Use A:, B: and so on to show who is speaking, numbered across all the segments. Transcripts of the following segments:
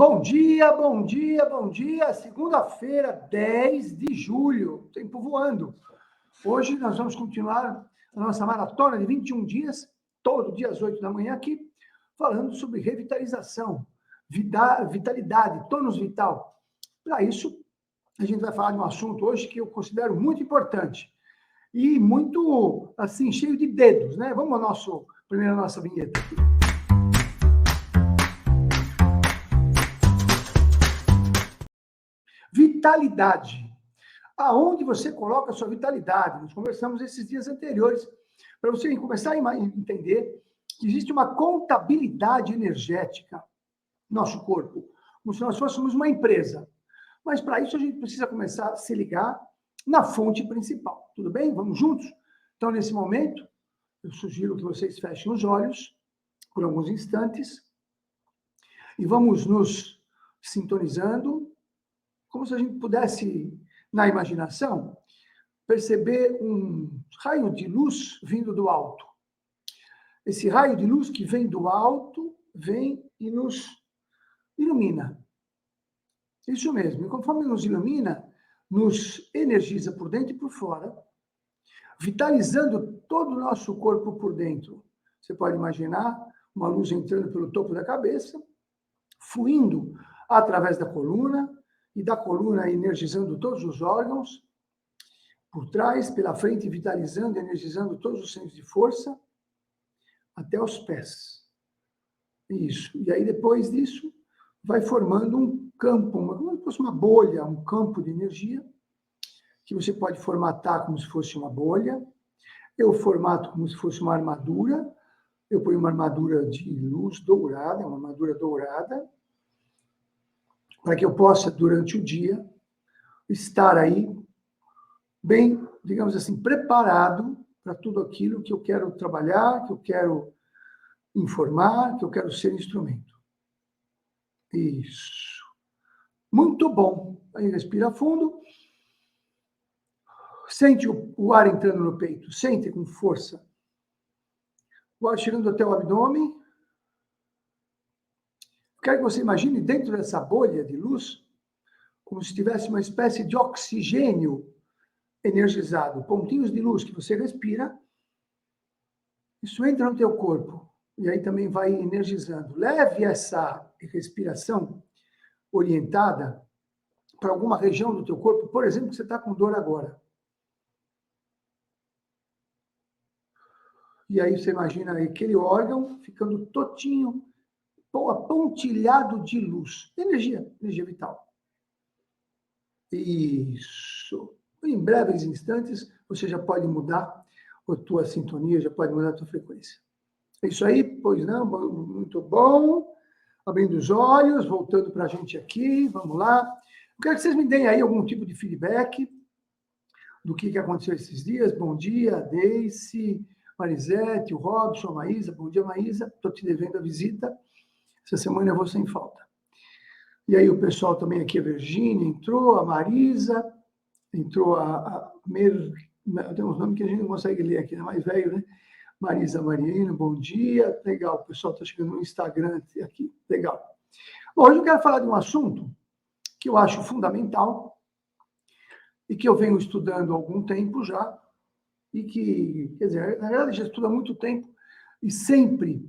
A: Bom dia, bom dia, bom dia. Segunda-feira, 10 de julho. Tempo voando. Hoje nós vamos continuar a nossa maratona de 21 dias, todo dia às 8 da manhã aqui, falando sobre revitalização, vitalidade, tônus vital. Para isso, a gente vai falar de um assunto hoje que eu considero muito importante e muito, assim, cheio de dedos, né? Vamos primeiro à nossa vinheta aqui. Vitalidade. Aonde você coloca a sua vitalidade? Nós conversamos esses dias anteriores, para você começar a entender que existe uma contabilidade energética no nosso corpo, como se nós fôssemos uma empresa. Mas para isso a gente precisa começar a se ligar na fonte principal. Tudo bem? Vamos juntos? Então, nesse momento, eu sugiro que vocês fechem os olhos por alguns instantes e vamos nos sintonizando, como se a gente pudesse, na imaginação, perceber um raio de luz vindo do alto. Esse raio de luz que vem do alto, vem e nos ilumina. Isso mesmo. E conforme nos ilumina, nos energiza por dentro e por fora, vitalizando todo o nosso corpo por dentro. Você pode imaginar uma luz entrando pelo topo da cabeça, fluindo através da coluna, e da coluna energizando todos os órgãos, por trás, pela frente, vitalizando, energizando todos os centros de força, até os pés. Isso. E aí, depois disso, vai formando um campo, como se fosse uma bolha, um campo de energia, que você pode formatar como se fosse uma bolha. Eu formato como se fosse uma armadura. Eu ponho uma armadura de luz dourada, uma armadura dourada, para que eu possa, durante o dia, estar aí bem, digamos assim, preparado para tudo aquilo que eu quero trabalhar, que eu quero informar, que eu quero ser instrumento. Isso. Muito bom. Aí respira fundo. Sente o ar entrando no peito. Sente com força. O ar chegando até o abdômen. Quero que você imagine dentro dessa bolha de luz, como se tivesse uma espécie de oxigênio energizado, pontinhos de luz que você respira, isso entra no teu corpo, e aí também vai energizando. Leve essa respiração orientada para alguma região do teu corpo, por exemplo, que você está com dor agora. E aí você imagina aquele órgão ficando totinho, apontilhado de luz, energia vital. Isso. Em breves instantes, você já pode mudar a tua sintonia, já pode mudar a tua frequência. É isso aí? Pois não? Muito bom. Abrindo os olhos, voltando para a gente aqui, vamos lá. Eu quero que vocês me deem aí algum tipo de feedback do que aconteceu esses dias. Bom dia, Deice, Marisete, o Robson, a Maísa. Bom dia, Maísa. Estou te devendo a visita. Essa semana eu vou sem falta. E aí o pessoal também aqui, a Virgínia entrou, a Marisa, entrou tem uns nomes que a gente não consegue ler aqui, é mais velho, né? Marisa Mariano, bom dia. Legal, o pessoal está chegando no Instagram aqui, legal. Bom, hoje eu quero falar de um assunto que eu acho fundamental e que eu venho estudando há algum tempo já, e que, quer dizer, na verdade já estudo há muito tempo, e sempre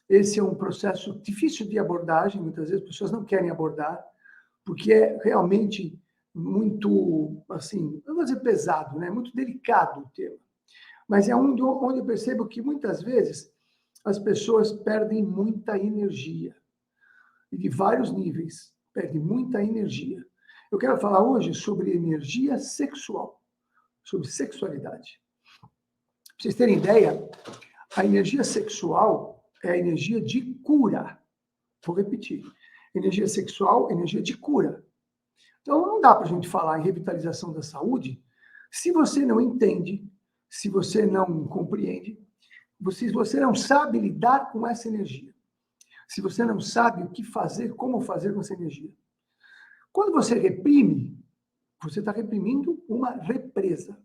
A: esse é um processo difícil de abordagem, muitas vezes as pessoas não querem abordar, porque é realmente muito, assim, não vou dizer pesado, né? Muito delicado o tema. Mas é onde eu percebo que muitas vezes as pessoas perdem muita energia, e de vários níveis, perdem muita energia. Eu quero falar hoje sobre energia sexual, sobre sexualidade. Para vocês terem ideia, a energia sexual é a energia de cura. Vou repetir. Energia sexual, energia de cura. Então, não dá para a gente falar em revitalização da saúde se você não entende, se você não compreende, se você não sabe lidar com essa energia, se você não sabe o que fazer, como fazer com essa energia. Quando você reprime, você está reprimindo uma represa.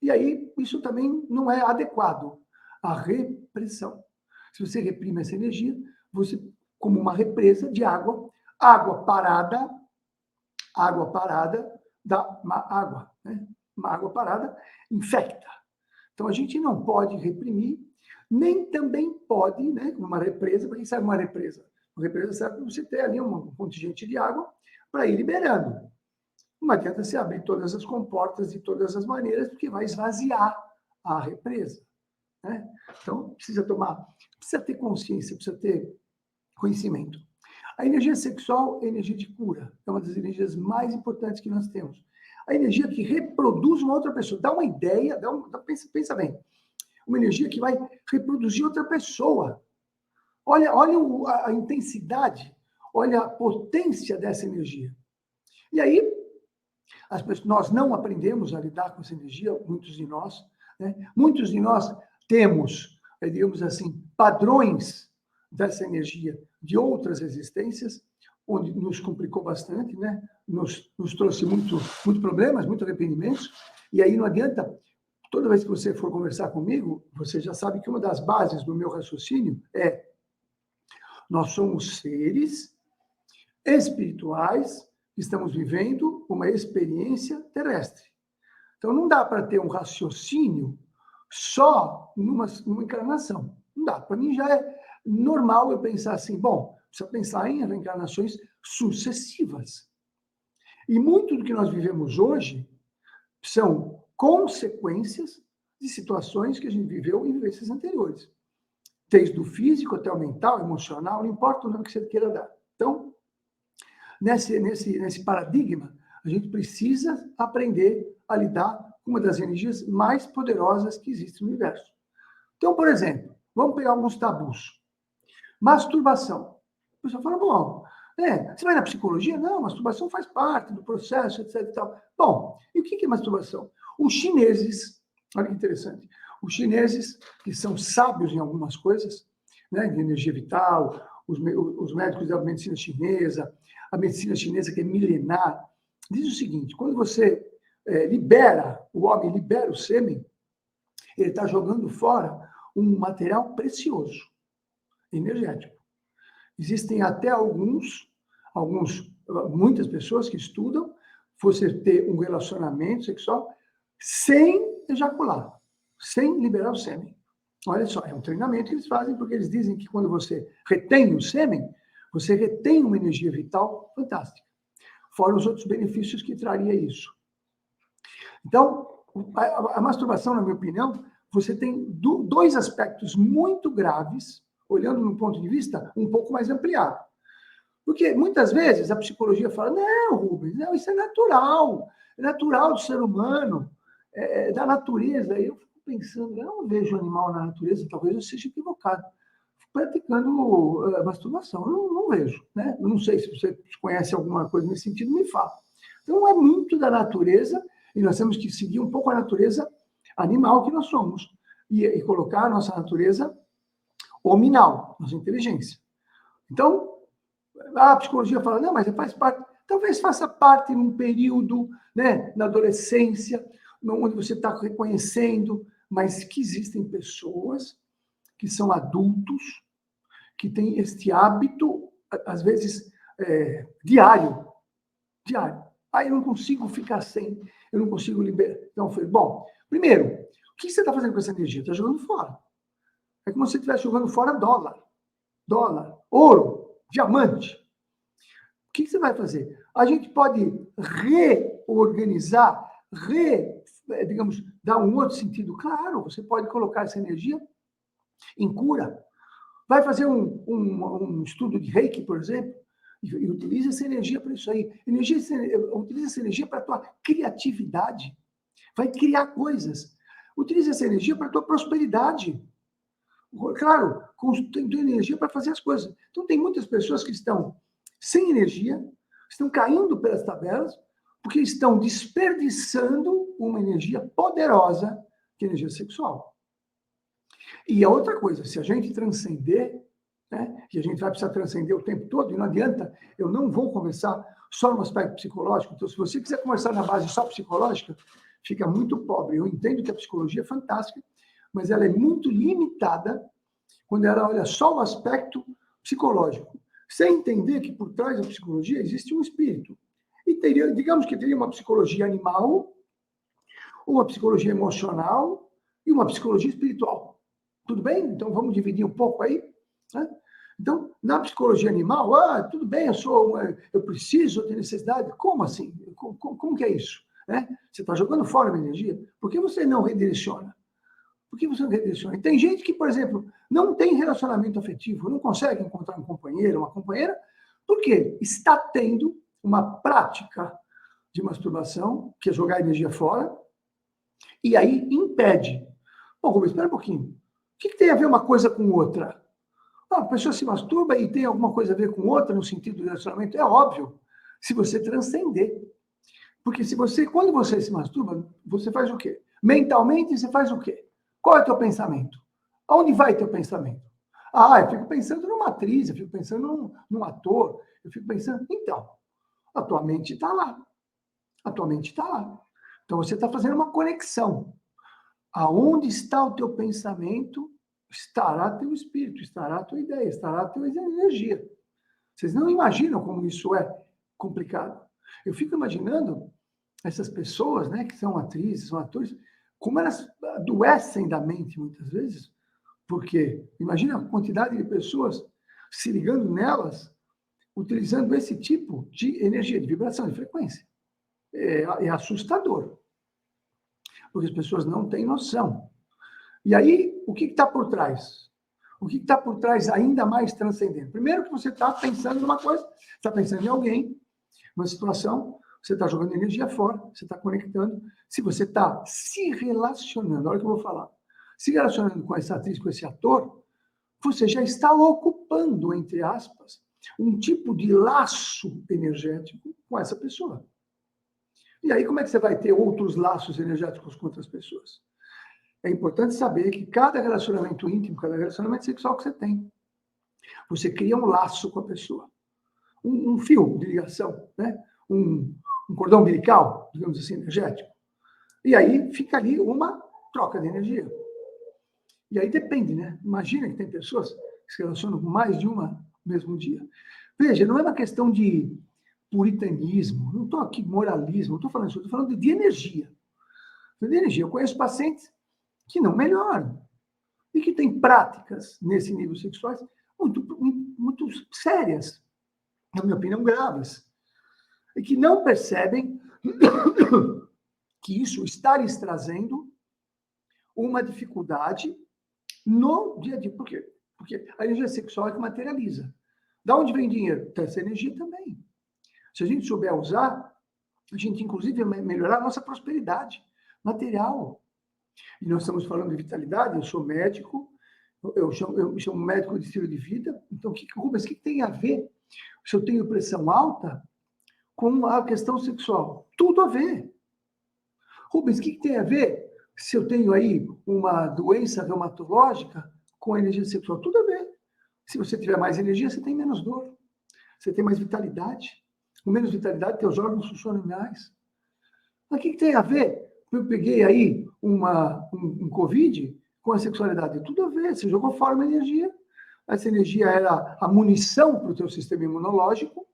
A: E aí, isso também não é adequado. A repressão. Se você reprime essa energia, você, como uma represa de água, Água parada dá má água, né? Uma água parada infecta. Então, a gente não pode reprimir, nem também pode, né, uma represa. Para quem sabe uma represa? Uma represa serve para você ter ali um contingente de água para ir liberando. Não adianta você abrir todas as comportas de todas as maneiras, porque vai esvaziar a represa, né? Então, precisa ter consciência, precisa ter conhecimento. A energia sexual é energia de cura, é uma das energias mais importantes que nós temos. A energia que reproduz uma outra pessoa. Dá uma ideia, pensa bem. Uma energia que vai reproduzir outra pessoa. Olha a intensidade, olha a potência dessa energia. E aí, nós não aprendemos a lidar com essa energia, muitos de nós, né? Muitos de nós temos, digamos assim, padrões dessa energia de outras existências, onde nos complicou bastante, né? Nos trouxe muito problemas, muito arrependimentos, e aí não adianta, toda vez que você for conversar comigo, você já sabe que uma das bases do meu raciocínio é: nós somos seres espirituais que estamos vivendo uma experiência terrestre. Então, não dá para ter um raciocínio só numa encarnação. Não dá. Para mim, já é normal eu pensar assim, bom, precisa pensar em reencarnações sucessivas. E muito do que nós vivemos hoje são consequências de situações que a gente viveu em vivências anteriores. Desde o físico até o mental, emocional, não importa o nome que você queira dar. Então, nesse paradigma, a gente precisa aprender a lidar com uma das energias mais poderosas que existe no universo. Então, por exemplo, vamos pegar alguns tabus. Masturbação. A pessoa fala, bom, você vai na psicologia? Não, masturbação faz parte do processo, etc. E tal. Bom, e o que é masturbação? Os chineses, olha que interessante, os chineses, que são sábios em algumas coisas, né, de energia vital, os médicos da medicina chinesa, a medicina chinesa que é milenar, diz o seguinte: quando você o homem libera o sêmen, ele está jogando fora um material precioso, energético. Existem até muitas pessoas que estudam você ter um relacionamento sexual sem ejacular, sem liberar o sêmen. Olha só, é um treinamento que eles fazem, porque eles dizem que quando você retém o sêmen, você retém uma energia vital fantástica. Fora os outros benefícios que traria isso. Então, a masturbação, na minha opinião, você tem dois aspectos muito graves, olhando num ponto de vista um pouco mais ampliado. Porque muitas vezes a psicologia fala, não, Rubens, não, isso é natural do ser humano, da natureza. Aí eu fico pensando, eu não vejo animal na natureza, talvez eu seja equivocado, praticando masturbação. Eu não vejo, né? Eu não sei se você conhece alguma coisa nesse sentido, me fala. Então, é muito da natureza, e nós temos que seguir um pouco a natureza animal que nós somos, e colocar a nossa natureza hominal, nossa inteligência. Então, a psicologia fala, não, mas faz parte, talvez faça parte num período, né, na adolescência, onde você está reconhecendo, mas que existem pessoas que são adultos, que têm este hábito, às vezes, diário. Aí eu não consigo ficar sem, eu não consigo liberar. Então, eu falei, bom, primeiro, o que você está fazendo com essa energia? Está jogando fora. É como se você estivesse jogando fora dólar, ouro, diamante. O que você vai fazer? A gente pode reorganizar, digamos, dar um outro sentido. Claro, você pode colocar essa energia em cura. Vai fazer um estudo de Reiki, por exemplo, e utiliza essa energia para isso aí. Utiliza essa energia para a tua criatividade. Vai criar coisas. Utiliza essa energia para a tua prosperidade. Claro, tem energia para fazer as coisas. Então, tem muitas pessoas que estão sem energia, estão caindo pelas tabelas, porque estão desperdiçando uma energia poderosa, que é a energia sexual. E a outra coisa, se a gente transcender, né, e a gente vai precisar transcender o tempo todo, e não adianta, eu não vou conversar só no aspecto psicológico. Então, se você quiser conversar na base só psicológica, fica muito pobre. Eu entendo que a psicologia é fantástica, mas ela é muito limitada quando ela olha só o aspecto psicológico. sem entender que por trás da psicologia existe um espírito. E digamos que teria uma psicologia animal, uma psicologia emocional e uma psicologia espiritual. Tudo bem? Então vamos dividir um pouco aí, né? Então, na psicologia animal, tudo bem, eu preciso, eu tenho necessidade. Como assim? Como que é isso? Né? Você está jogando fora uma energia? Por que você não redireciona? Por que você não redireciona? E tem gente que, por exemplo, não tem relacionamento afetivo, não consegue encontrar um companheiro, uma companheira, porque está tendo uma prática de masturbação, que é jogar a energia fora, e aí impede. Bom, Rubens, espera um pouquinho. O que tem a ver uma coisa com outra? A pessoa se masturba e tem alguma coisa a ver com outra no sentido do relacionamento? É óbvio, se você transcender. Porque quando você se masturba, você faz o quê? Mentalmente, você faz o quê? Qual é o teu pensamento? Aonde vai teu pensamento? Eu fico pensando numa atriz, eu fico pensando num ator, eu fico pensando... Então, a tua mente está lá. A tua mente está lá. Então, você está fazendo uma conexão. Aonde está o teu pensamento, estará teu espírito, estará tua ideia, estará tua energia. Vocês não imaginam como isso é complicado. Eu fico imaginando essas pessoas, né, que são atrizes, são atores, como elas adoecem da mente muitas vezes, porque imagina a quantidade de pessoas se ligando nelas, utilizando esse tipo de energia, de vibração, de frequência. É assustador, porque as pessoas não têm noção. E aí, o que está por trás? O que está por trás ainda mais transcendente? Primeiro que você está pensando numa coisa, está pensando em alguém, uma situação, você está jogando energia fora, você está conectando. Se você está se relacionando, olha o que eu vou falar, se relacionando com essa atriz, com esse ator, você já está ocupando, entre aspas, um tipo de laço energético com essa pessoa. E aí, como é que você vai ter outros laços energéticos com outras pessoas? É importante saber que cada relacionamento íntimo, cada relacionamento sexual que você tem, você cria um laço com a pessoa. Um fio de ligação, né? Um cordão umbilical, digamos assim, energético. E aí fica ali uma troca de energia. E aí depende, né? Imagina que tem pessoas que se relacionam com mais de uma no mesmo dia. Veja, não é uma questão de puritanismo, não estou aqui moralismo, não estou falando isso, estou falando de energia. De energia. Eu conheço pacientes que não melhoram e que têm práticas nesse nível sexuais muito sérias, na minha opinião, graves, e que não percebem que isso está lhes trazendo uma dificuldade no dia a dia. Por quê? Porque a energia sexual é que materializa. Da onde vem dinheiro? Dessa energia também. Se a gente souber usar, a gente, inclusive, vai melhorar a nossa prosperidade material. E nós estamos falando de vitalidade, eu sou médico, eu me chamo médico de estilo de vida, então, Rubens, o que tem a ver se eu tenho pressão alta com a questão sexual? Tudo a ver. Rubens, o que tem a ver se eu tenho aí uma doença reumatológica com a energia sexual? Tudo a ver. Se você tiver mais energia, você tem menos dor. Você tem mais vitalidade. Com menos vitalidade, teus órgãos funcionam mais. Mas o que tem a ver? Eu peguei aí um Covid com a sexualidade. Tudo a ver. Você jogou fora uma energia. Essa energia era a munição para o teu sistema imunológico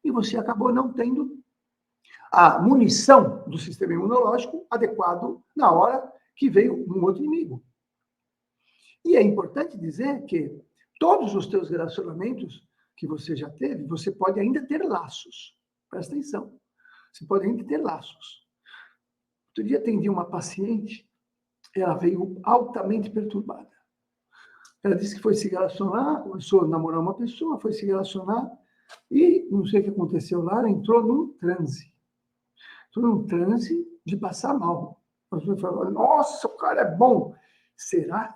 A: e você acabou não tendo a munição do sistema imunológico adequado na hora que veio um outro inimigo. E é importante dizer que todos os teus relacionamentos que você já teve, você pode ainda ter laços. Presta atenção. Você pode ainda ter laços. Outro dia atendi uma paciente, ela veio altamente perturbada. Ela disse que foi se relacionar, começou a namorar uma pessoa, foi se relacionar e não sei o que aconteceu lá, ela entrou num transe. Entrou num transe de passar mal. As pessoas falaram, nossa, o cara é bom. Será?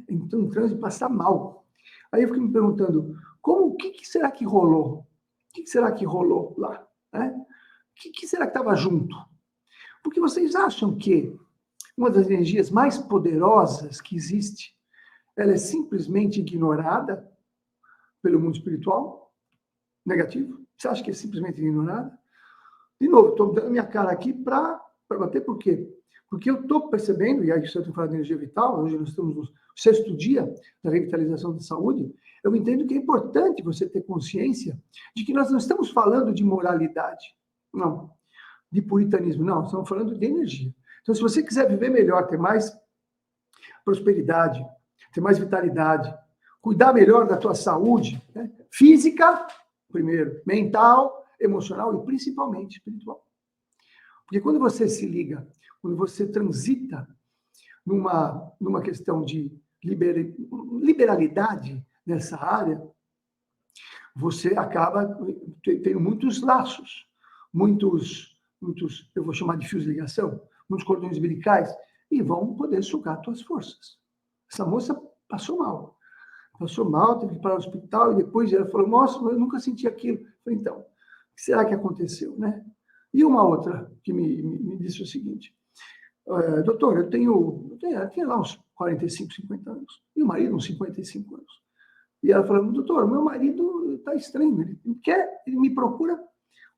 A: Entrou num transe de passar mal. Aí eu fiquei me perguntando, o que será que rolou? O que será que rolou lá? O que será que estava junto? Porque vocês acham que uma das energias mais poderosas que existe, ela é simplesmente ignorada pelo mundo espiritual? Negativo? Você acha que é simplesmente ignorada? De novo, estou dando minha cara aqui para para bater por quê? Porque eu estou percebendo, e aí você tem falado de energia vital, hoje nós estamos no 6º dia da revitalização da saúde, eu entendo que é importante você ter consciência de que nós não estamos falando de moralidade, não, de puritanismo, não, estamos falando de energia. Então, se você quiser viver melhor, ter mais prosperidade, ter mais vitalidade, cuidar melhor da tua saúde, né? Física, primeiro, mental, emocional e principalmente espiritual. Porque quando você se liga, quando você transita numa questão de liberalidade nessa área, você acaba tendo muitos laços, muitos, eu vou chamar de fios de ligação, muitos cordões umbilicais, e vão poder sugar tuas forças. Essa moça passou mal, teve que ir para o hospital, e depois ela falou, nossa, eu nunca senti aquilo. Eu falei, então, o que será que aconteceu, né? E uma outra que me disse o seguinte, doutor, eu tinha lá uns 45, 50 anos, e o marido uns 55 anos. E ela falou, doutor, meu marido está estranho, ele me procura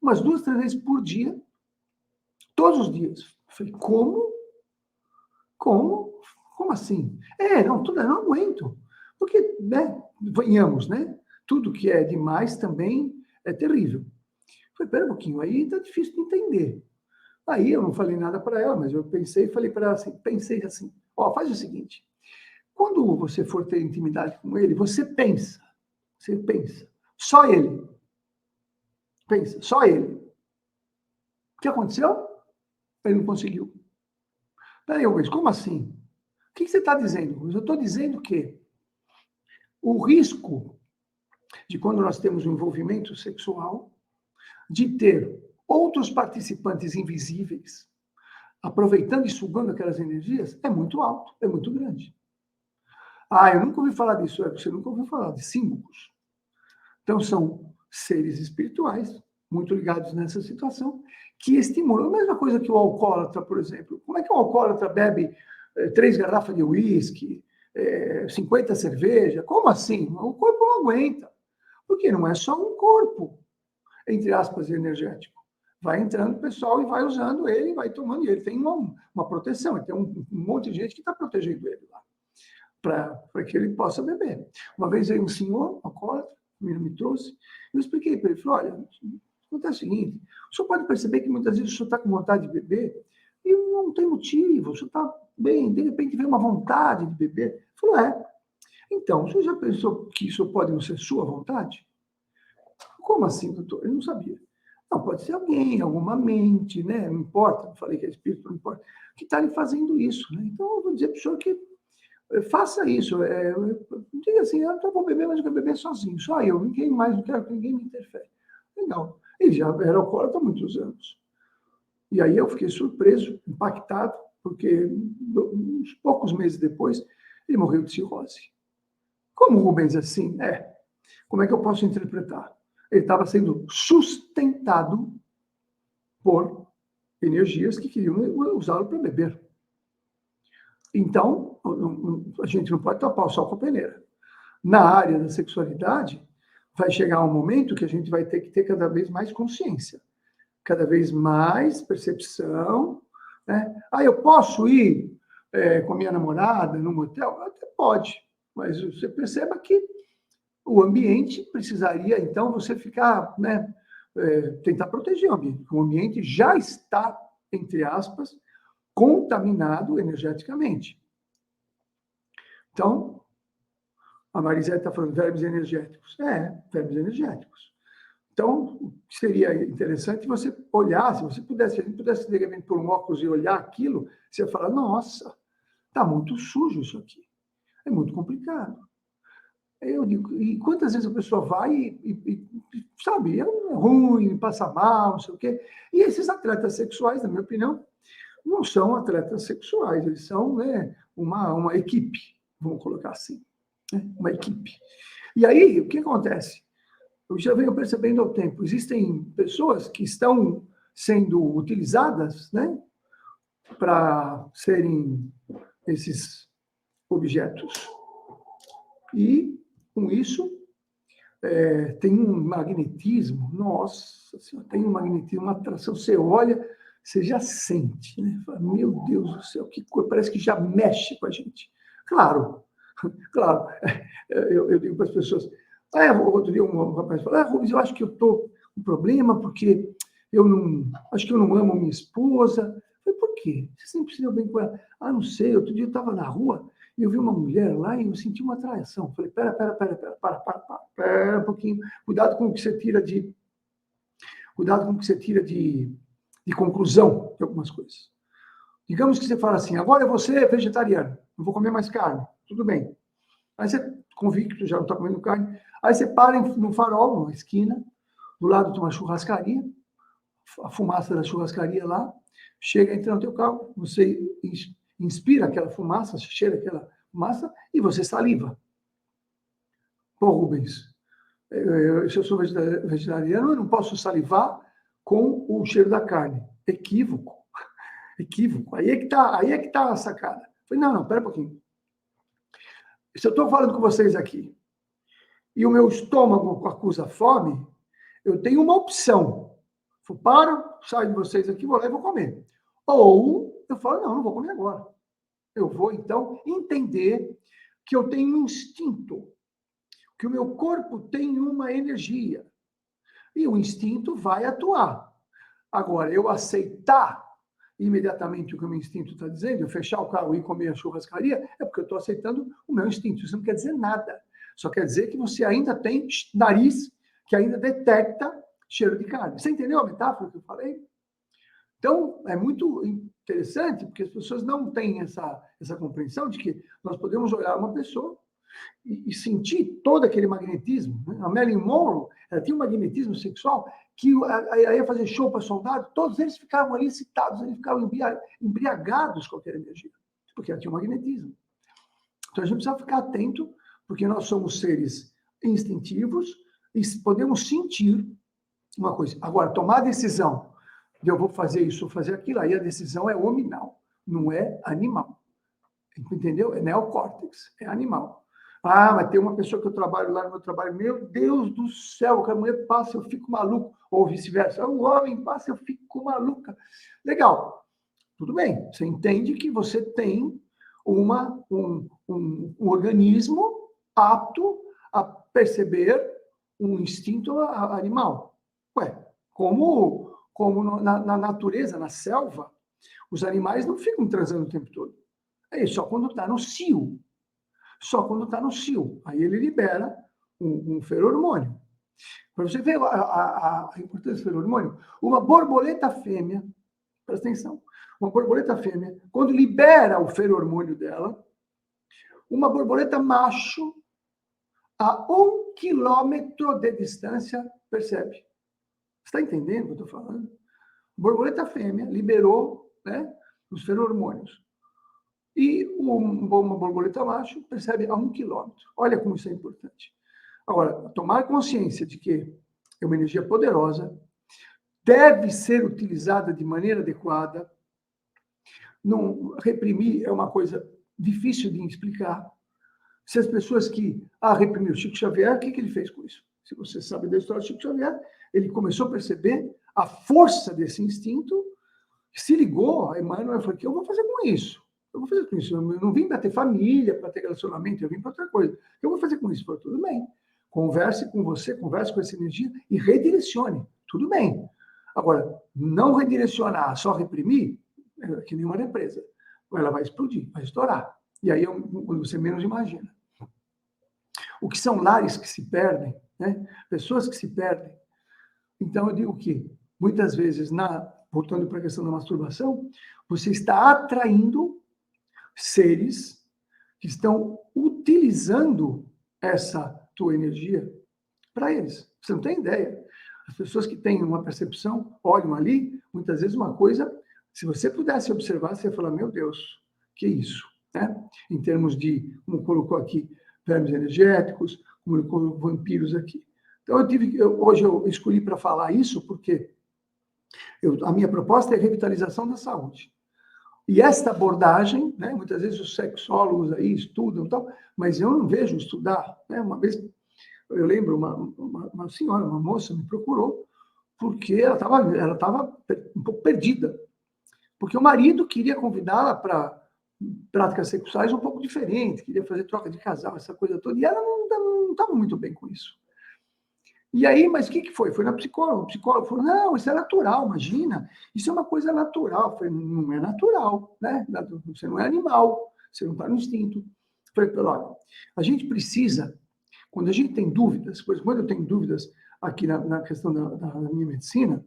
A: umas 2, 3 vezes por dia, todos os dias. Eu falei, como? Como assim? Não, eu não aguento. Porque, né, venhamos, né? Tudo que é demais também é terrível. Eu falei, pera um pouquinho, aí está difícil de entender. Aí eu não falei nada para ela, mas eu pensei e falei para ela assim, ó, faz o seguinte, quando você for ter intimidade com ele, você pensa, só ele. Pensa, só ele. O que aconteceu? Ele não conseguiu. Peraí, mas como assim? O que você está dizendo? Eu estou dizendo que o risco de quando nós temos um envolvimento sexual, de ter outros participantes invisíveis, aproveitando e sugando aquelas energias, é muito alto, é muito grande. Eu nunca ouvi falar disso. Você nunca ouviu falar de símbolos. Então, são seres espirituais, muito ligados nessa situação, que estimulam. A mesma coisa que o alcoólatra, por exemplo. Como é que o alcoólatra bebe 3 garrafas de uísque, 50 cerveja? Como assim? O corpo não aguenta. Porque não é só um corpo, entre aspas, energético. Vai entrando o pessoal e vai usando ele, vai tomando. E ele tem uma proteção, ele tem um monte de gente que está protegendo ele lá, para que ele possa beber. Uma vez veio um senhor, alcoólatra, me trouxe, eu expliquei para ele, falei, olha, acontece o seguinte, o senhor pode perceber que muitas vezes o senhor está com vontade de beber e não tem motivo, o senhor está bem, de repente vem uma vontade de beber. Ele falou, então, o senhor já pensou que isso pode não ser sua vontade? Como assim, doutor? Ele não sabia. Não, pode ser alguém, alguma mente, né? Não importa, não falei que é espírito, não importa, que está lhe fazendo isso, né? Então, eu vou dizer para o senhor que faça isso. Diga assim, eu vou beber, mas eu quero beber sozinho, só eu, ninguém mais, não quero que ninguém me interfere. Legal. Ele já era alcoólatra há muitos anos. E aí eu fiquei surpreso, impactado, porque uns poucos meses depois, ele morreu de cirrose. Como Rubens assim? Como é que eu posso interpretar? Ele estava sendo sustentado por energias que queriam usá-lo para beber. Então, a gente não pode tapar o sol com a peneira. Na área da sexualidade, vai chegar um momento que a gente vai ter que ter cada vez mais consciência, cada vez mais percepção, né? Eu posso ir com a minha namorada num motel? Até pode, mas você perceba que o ambiente precisaria, então, você ficar, né, tentar proteger o ambiente. O ambiente já está, entre aspas, contaminado energeticamente. Então, a Marisete está falando verbos energéticos. Verbos energéticos. Então, seria interessante você olhar, se a gente pudesse, de repente, pôr um óculos e olhar aquilo, você ia falar, nossa, está muito sujo isso aqui. É muito complicado. Eu digo, e quantas vezes a pessoa vai e sabe, é ruim, passa mal, não sei o quê. E esses atletas sexuais, na minha opinião, não são atletas sexuais, eles são, né, uma equipe, vamos colocar assim, né, uma equipe. E aí, o que acontece? Eu já venho percebendo ao tempo, existem pessoas que estão sendo utilizadas, né, para serem esses objetos. E, com isso, tem um magnetismo, nossa senhora, tem um magnetismo, uma atração. Você olha, você já sente, né? Fala, meu Deus do céu, que coisa, parece que já mexe com a gente. Claro, claro, eu digo para as pessoas, outro dia um rapaz falou, Rubens, eu acho que eu estou com problema porque acho que eu não amo minha esposa. Eu falei, por quê? Você sempre se deu bem com ela. Não sei, outro dia eu estava na rua e eu vi uma mulher lá e eu senti uma atração. Eu falei, pera um pouquinho, cuidado com o que você tira de conclusão de algumas coisas. Digamos que você fala assim, agora eu vou ser vegetariano, não vou comer mais carne, tudo bem. Aí você, convicto, já não está comendo carne, aí você para no farol, numa esquina, do lado de uma churrascaria, a fumaça da churrascaria lá, chega, entra no teu carro, você inspira aquela fumaça, cheira aquela fumaça e você saliva. Pô, Rubens, se eu sou vegetariano, eu não posso salivar com o cheiro da carne. Equívoco. Equívoco. Aí é que tá a sacada. Eu falei, não, pera um pouquinho. Se eu estou falando com vocês aqui e o meu estômago acusa fome, eu tenho uma opção. Eu paro, saio de vocês aqui, vou lá e vou comer. Ou eu falo, não vou comer agora. Eu vou, então, entender que eu tenho um instinto, que o meu corpo tem uma energia. E o instinto vai atuar. Agora, eu aceitar imediatamente o que o meu instinto está dizendo, eu fechar o carro e comer a churrascaria, é porque eu estou aceitando o meu instinto. Isso não quer dizer nada. Só quer dizer que você ainda tem nariz que ainda detecta cheiro de carne. Você entendeu a metáfora que eu falei? Então, é muito interessante, porque as pessoas não têm essa compreensão de que nós podemos olhar uma pessoa e sentir todo aquele magnetismo. Né? A Marilyn Monroe, ela tinha um magnetismo sexual que ia fazer show para soldado, todos eles ficavam ali excitados, eles ficavam embriagados com aquela energia, porque ela tinha um magnetismo. Então, a gente precisa ficar atento, porque nós somos seres instintivos e podemos sentir uma coisa. Agora, tomar a decisão de eu vou fazer isso ou fazer aquilo, aí a decisão é hominal, não é animal. Entendeu? É neocórtex, é animal. Mas tem uma pessoa que eu trabalho lá no meu trabalho, meu Deus do céu, que a mulher passa, eu fico maluco. Ou vice-versa, o homem passa, eu fico maluca. Legal. Tudo bem. Você entende que você tem um organismo apto a perceber um instinto animal. Como na natureza, na selva, os animais não ficam transando o tempo todo. É só quando está no cio. Só quando está no cio. Aí ele libera um feromônio. Para você ver a importância do feromônio, uma borboleta fêmea, presta atenção, uma borboleta fêmea, quando libera o feromônio dela, uma borboleta macho, a 1 quilômetro de distância, percebe. Você está entendendo o que eu estou falando? Borboleta fêmea liberou, né, os feromônios. E uma borboleta macho percebe a 1 quilômetro. Olha como isso é importante. Agora, tomar consciência de que é uma energia poderosa, deve ser utilizada de maneira adequada. Não reprimir é uma coisa difícil de explicar. Se as pessoas que reprimiu Chico Xavier, o que ele fez com isso? Se você sabe da história de Chico Xavier, ele começou a perceber a força desse instinto, se ligou a Emmanuel e falou: o que eu vou fazer com isso? Eu vou fazer com isso. Eu não vim para ter família, para ter relacionamento, eu vim para outra coisa. O que eu vou fazer com isso? Falei, tudo bem. Converse com você, converse com essa energia e redirecione. Tudo bem. Agora, não redirecionar, só reprimir, é que nem uma represa. Ela vai explodir, vai estourar. E aí quando você menos imagina. O que são lares que se perdem, né? Pessoas que se perdem. Então, eu digo que, muitas vezes, voltando para a questão da masturbação, você está atraindo seres que estão utilizando essa tua energia para eles. Você não tem ideia. As pessoas que têm uma percepção, olham ali, muitas vezes uma coisa, se você pudesse observar, você ia falar, meu Deus, que isso? Né? Em termos de, como colocou aqui, vermes energéticos, como colocou vampiros aqui. Então, hoje eu escolhi para falar isso porque a minha proposta é a revitalização da saúde. E esta abordagem, né, muitas vezes os sexólogos aí estudam e tal, mas eu não vejo estudar. Né? Uma vez, eu lembro, uma senhora, uma moça me procurou, porque ela estava um pouco perdida. Porque o marido queria convidá-la para práticas sexuais um pouco diferentes, queria fazer troca de casal, essa coisa toda, e ela não estava muito bem com isso. E aí, mas o que foi? Foi na psicóloga. O psicólogo falou, não, isso é natural, imagina. Isso é uma coisa natural. Eu falei, não é natural, né? Você não é animal, você não está no instinto. Eu falei, olha, a gente precisa, quando a gente tem dúvidas, por exemplo, quando eu tenho dúvidas aqui na questão da minha medicina,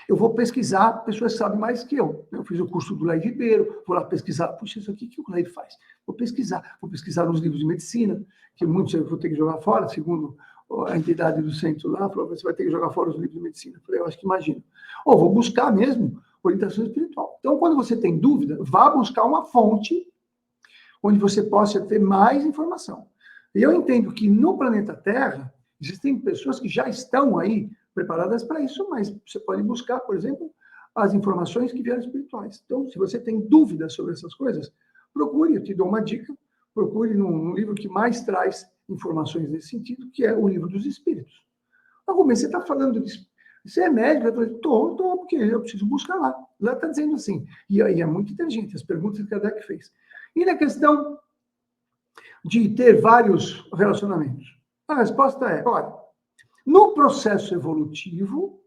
A: eu vou pesquisar, pessoas sabem mais que eu. Eu fiz o curso do Lei Ribeiro, vou lá pesquisar, puxa, isso aqui, o que o Lei faz? Vou pesquisar nos livros de medicina, que muitos eu vou ter que jogar fora, segundo a entidade do centro lá, falou, você vai ter que jogar fora os livros de medicina. Eu falei, eu acho que imagino. Ou vou buscar mesmo orientação espiritual. Então, quando você tem dúvida, vá buscar uma fonte onde você possa ter mais informação. E eu entendo que no planeta Terra, existem pessoas que já estão aí preparadas para isso, mas você pode buscar, por exemplo, as informações que vieram espirituais. Então, se você tem dúvidas sobre essas coisas, procure, eu te dou uma dica, procure num livro que mais traz informações nesse sentido, que é o Livro dos Espíritos. Agora, você está falando disso. Você é médico? Eu falei, estou, porque eu preciso buscar lá. Lá está dizendo assim. E aí é muito inteligente, as perguntas que Kardec fez. E na questão de ter vários relacionamentos? A resposta é, olha, no processo evolutivo,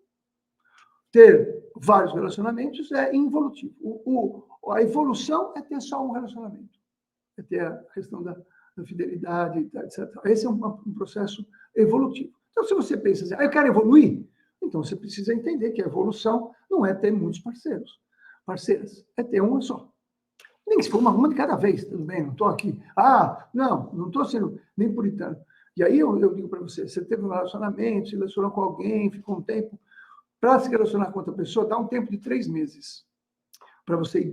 A: ter vários relacionamentos é involutivo. A evolução é ter só um relacionamento. É ter a questão da fidelidade, etc. Esse é um processo evolutivo. Então, se você pensa assim, eu quero evoluir, então você precisa entender que a evolução não é ter muitos parceiras, é ter uma só. Nem que se for uma de cada vez, tudo bem, não estou aqui. Não estou sendo nem puritano. E aí eu digo para você, você teve um relacionamento, se relacionou com alguém, ficou um tempo, para se relacionar com outra pessoa, dá um tempo de 3 meses para você ir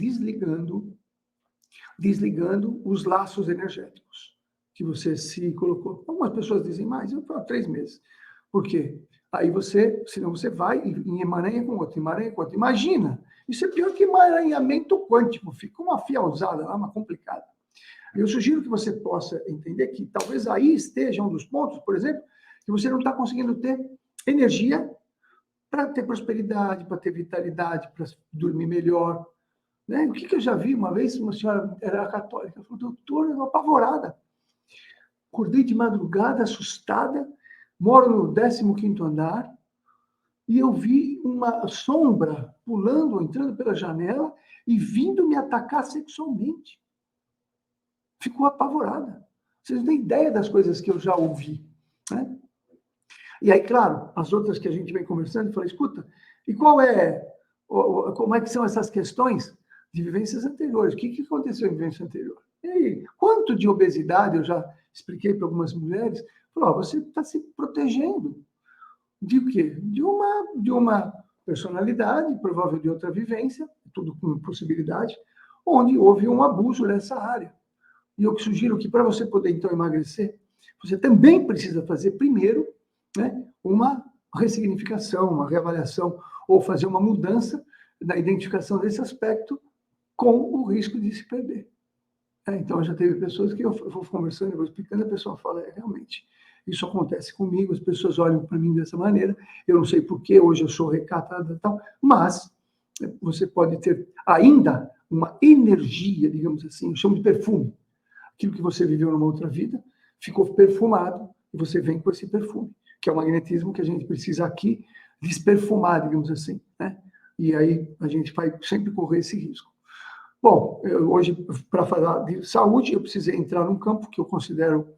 A: desligando os laços energéticos que você se colocou. Algumas pessoas dizem mais, eu falo 3 meses. Por quê? Aí senão você vai e emaranha com outro, emaranha com outro. Imagina, isso é pior que emaranhamento quântico, fica uma fielzada lá, uma complicada. Eu sugiro que você possa entender que talvez aí esteja um dos pontos, por exemplo, que você não está conseguindo ter energia para ter prosperidade, para ter vitalidade, para dormir melhor. Né? O que eu já vi uma vez, uma senhora era católica, falou, doutor, eu estou apavorada. Acordei de madrugada, assustada, moro no 15º andar, e eu vi uma sombra pulando, entrando pela janela e vindo me atacar sexualmente. Ficou apavorada. Vocês não têm ideia das coisas que eu já ouvi. Né? E aí, claro, as outras que a gente vem conversando, eu falei, escuta, e como é que são essas questões de vivências anteriores? O que aconteceu em vivência anterior? E aí, quanto de obesidade eu já expliquei para algumas mulheres? Falou, você está se protegendo. De o quê? De uma personalidade, provável de outra vivência, tudo com possibilidade, onde houve um abuso nessa área. E eu sugiro que para você poder, então, emagrecer, você também precisa fazer primeiro, né, uma ressignificação, uma reavaliação, ou fazer uma mudança na identificação desse aspecto com o risco de se perder. Então, já teve pessoas que eu vou conversando, eu vou explicando, a pessoa fala, realmente, isso acontece comigo, as pessoas olham para mim dessa maneira, eu não sei porquê, hoje eu sou recatada e tal, mas você pode ter ainda uma energia, digamos assim, eu chamo de perfume. Aquilo que você viveu numa outra vida ficou perfumado e você vem com esse perfume, que é o magnetismo que a gente precisa aqui desperfumar, digamos assim, né? E aí a gente vai sempre correr esse risco. Bom, hoje, para falar de saúde, eu precisei entrar num campo que eu considero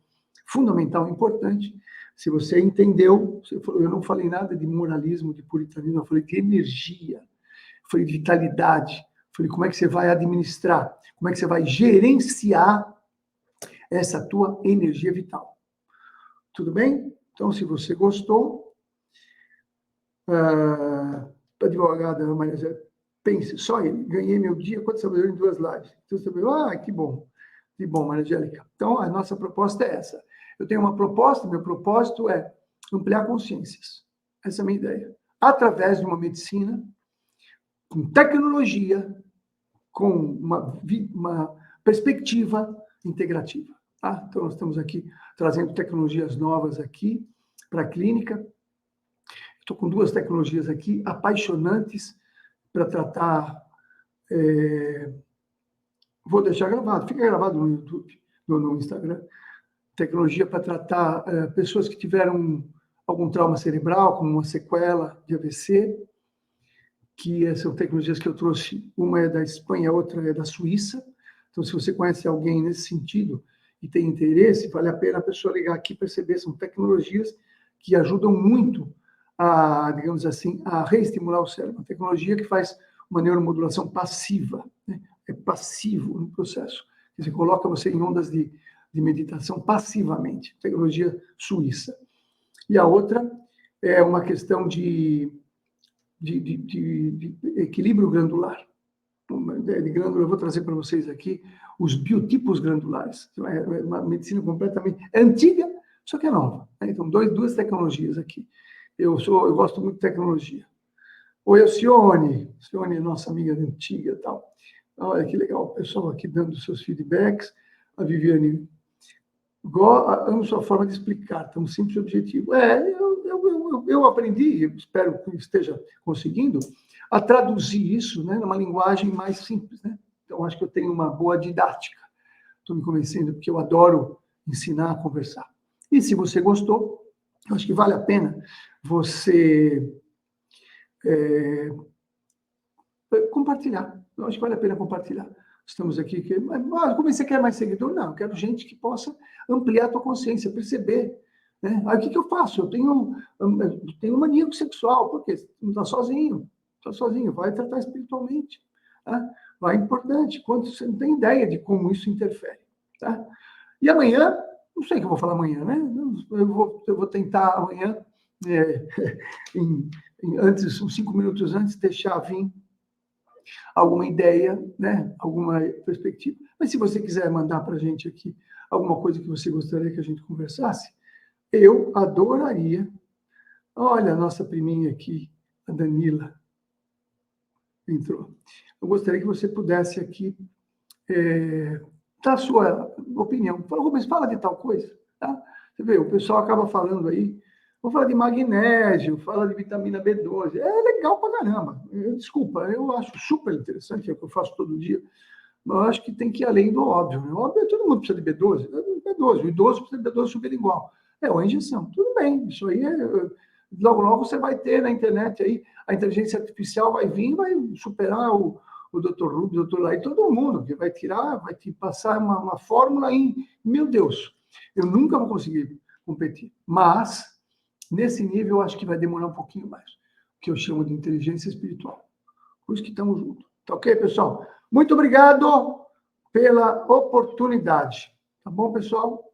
A: fundamental e importante. Se você entendeu, eu não falei nada de moralismo, de puritanismo, eu falei de energia, eu falei de vitalidade, eu falei como é que você vai administrar, como é que você vai gerenciar essa tua energia vital. Tudo bem? Então, se você gostou, advogada Maria Zé, pense, só ele, ganhei meu dia, quanto sabedoria em 2 lives. Então, você vai, que bom, Maria Angélica. Então, a nossa proposta é essa. Eu tenho uma proposta, meu propósito é ampliar consciências. Essa é a minha ideia. Através de uma medicina, com tecnologia, com uma perspectiva integrativa. Tá? Então, nós estamos aqui trazendo tecnologias novas aqui para a clínica. Estou com 2 tecnologias aqui, apaixonantes, para tratar Vou deixar gravado, fica gravado no YouTube, no Instagram. Tecnologia para tratar pessoas que tiveram algum trauma cerebral, como uma sequela de AVC, que são tecnologias que eu trouxe. Uma é da Espanha, a outra é da Suíça. Então, se você conhece alguém nesse sentido e tem interesse, vale a pena a pessoa ligar aqui e perceber. São tecnologias que ajudam muito a, digamos assim, a reestimular o cérebro. Uma tecnologia que faz uma neuromodulação passiva, né? É passivo no processo. Você coloca você em ondas de meditação passivamente. Tecnologia suíça. E a outra é uma questão de equilíbrio glandular. De glândula, eu vou trazer para vocês aqui os biotipos glandulares. É uma medicina completamente antiga, só que é nova. Então, duas tecnologias aqui. Eu gosto muito de tecnologia. Oi, Alcione. Alcione é nossa amiga antiga e tal. Olha que legal, o pessoal aqui dando seus feedbacks. A Viviane, amo sua forma de explicar, tão simples e objetivo. Eu aprendi, espero que esteja conseguindo, a traduzir isso, né, numa linguagem mais simples, né? Então, acho que eu tenho uma boa didática. Estou me convencendo, porque eu adoro ensinar a conversar. E se você gostou, eu acho que vale a pena você compartilhar. Eu acho que vale a pena compartilhar. Estamos aqui, como você quer mais seguidor? Não, eu quero gente que possa ampliar a tua consciência, perceber. Né? Aí o que eu faço? Eu tenho um maníaco sexual, porque não está sozinho. Está sozinho, vai tratar espiritualmente. Tá? Vai importante, quando você não tem ideia de como isso interfere. Tá? E amanhã, não sei o que eu vou falar amanhã, né? Eu vou tentar amanhã, antes, uns 5 minutos antes, deixar vir alguma ideia, né? Alguma perspectiva. Mas se você quiser mandar para a gente aqui alguma coisa que você gostaria que a gente conversasse, eu adoraria. Olha a nossa priminha aqui, a Danila, entrou. Eu gostaria que você pudesse aqui dar a sua opinião. Fala, Rubens, fala de tal coisa. Tá? Você vê, o pessoal acaba falando aí, vou falar de magnésio, fala de vitamina B12. É legal pra caramba. Desculpa, eu acho super interessante, é o que eu faço todo dia. Mas eu acho que tem que ir além do óbvio. Né? Óbvio, todo mundo precisa de B12. B12. O idoso precisa de B12 sublingual. É uma injeção. Tudo bem, isso aí logo, logo você vai ter na internet aí, a inteligência artificial vai vir, vai superar o Dr. Rubens, o Dr. Lai, todo mundo, que vai tirar, vai te passar uma fórmula em... Meu Deus, eu nunca vou conseguir competir. Mas, nesse nível, eu acho que vai demorar um pouquinho mais. O que eu chamo de inteligência espiritual. Por isso que estamos juntos. Tá ok, pessoal? Muito obrigado pela oportunidade. Tá bom, pessoal?